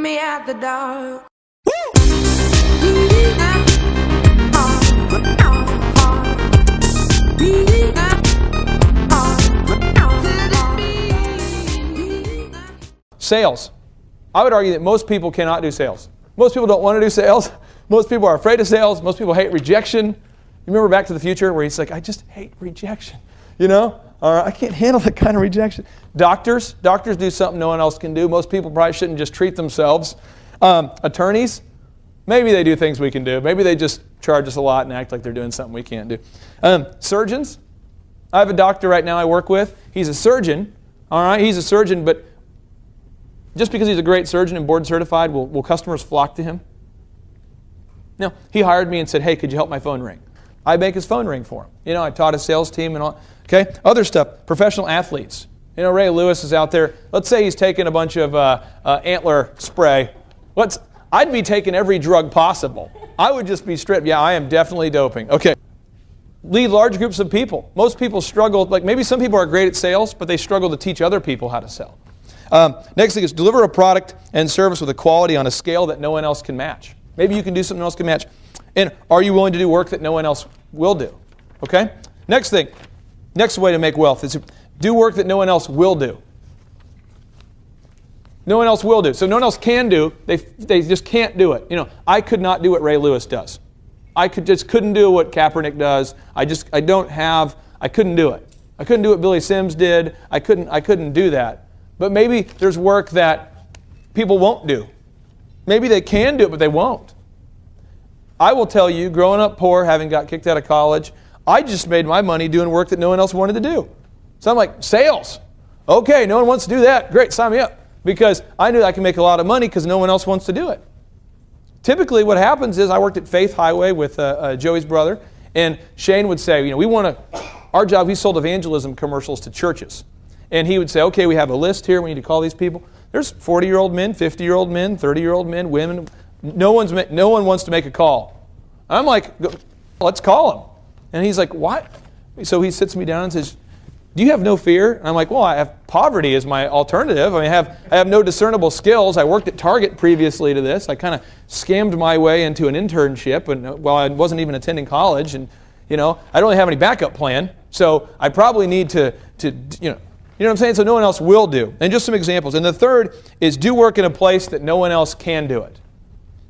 me out the dark. Sales. I would argue that most people cannot do sales. Most people don't want to do sales. Most people are afraid of sales. Most people hate rejection. You remember Back to the Future where he's like, I just hate rejection. You know? I can't handle that kind of rejection. Doctors do something no one else can do. Most people probably shouldn't just treat themselves. Attorneys, maybe they do things we can do. Maybe they just charge us a lot and act like they're doing something we can't do. Surgeons. I have a doctor right now I work with. He's a surgeon. All right, he's a surgeon, but just because he's a great surgeon and board certified, will customers flock to him? No. He hired me and said, hey, could you help my phone ring? I make his phone ring for him. You know, I taught his sales team and all. Okay. Other stuff, professional athletes. You know, Ray Lewis is out there. Let's say he's taking a bunch of antler spray. I'd be taking every drug possible. I would just be stripped. Yeah, I am definitely doping. Okay. Lead large groups of people. Most people struggle, like maybe some people are great at sales, but they struggle to teach other people how to sell. Next thing is deliver a product and service with a quality on a scale that no one else can match. Maybe you can do something no one else can match. And are you willing to do work that no one else will do? Okay? Next thing, next way to make wealth is do work that no one else will do. No one else will do. So no one else can do, they just can't do it. You know, I could not do what Ray Lewis does. I couldn't do what Kaepernick does. I couldn't do it. I couldn't do what Billy Sims did. I couldn't do that. But maybe there's work that people won't do. Maybe they can do it, but they won't. I will tell you, growing up poor, having got kicked out of college, I just made my money doing work that no one else wanted to do. So I'm like, sales. Okay, no one wants to do that. Great, sign me up. Because I knew I could make a lot of money because no one else wants to do it. Typically what happens is I worked at Faith Highway with Joey's brother, and Shane would say, you know, our job, we sold evangelism commercials to churches. And he would say, okay, we have a list here. We need to call these people. There's 40-year-old men, 50-year-old men, 30-year-old men, women. No one wants to make a call. I'm like, let's call them. And he's like, what? So he sits me down and says, do you have no fear? And I'm like, well, I have poverty as my alternative. I mean, I have no discernible skills. I worked at Target previously to this. I kind of scammed my way into an internship, and I wasn't even attending college. And you know, I don't really have any backup plan. So I probably need to you know what I'm saying? So no one else will do. And just some examples. And the third is do work in a place that no one else can do it.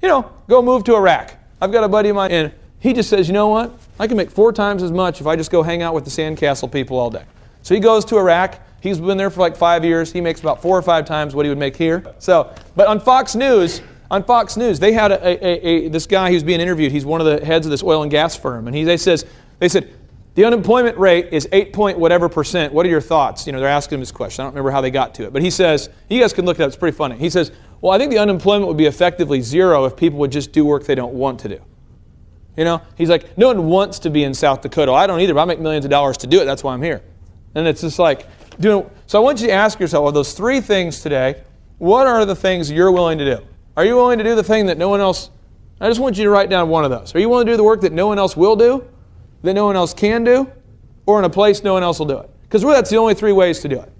You know, go move to Iraq. I've got a buddy of mine, and he just says, you know what? I can make 4 times as much if I just go hang out with the sandcastle people all day. So he goes to Iraq. He's been there for like 5 years. He makes about 4 or 5 times what he would make here. So, but on Fox News, they had this guy who's being interviewed. He's one of the heads of this oil and gas firm, and they said, the unemployment rate is 8.whatever%. What are your thoughts? You know, they're asking him this question. I don't remember how they got to it. But he says, you guys can look it up. It's pretty funny. He says, well, I think the unemployment would be effectively 0 if people would just do work they don't want to do. You know, he's like, no one wants to be in South Dakota. I don't either, but I make millions of dollars to do it. That's why I'm here. And it's just like, so I want you to ask yourself, of those 3 things today, what are the things you're willing to do? Are you willing to do the thing that no one else, I just want you to write down one of those. Are you willing to do the work that no one else will do? That no one else can do, or in a place no one else will do it? Because really that's the only 3 ways to do it.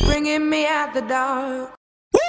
Bringing me out the dark. Woo!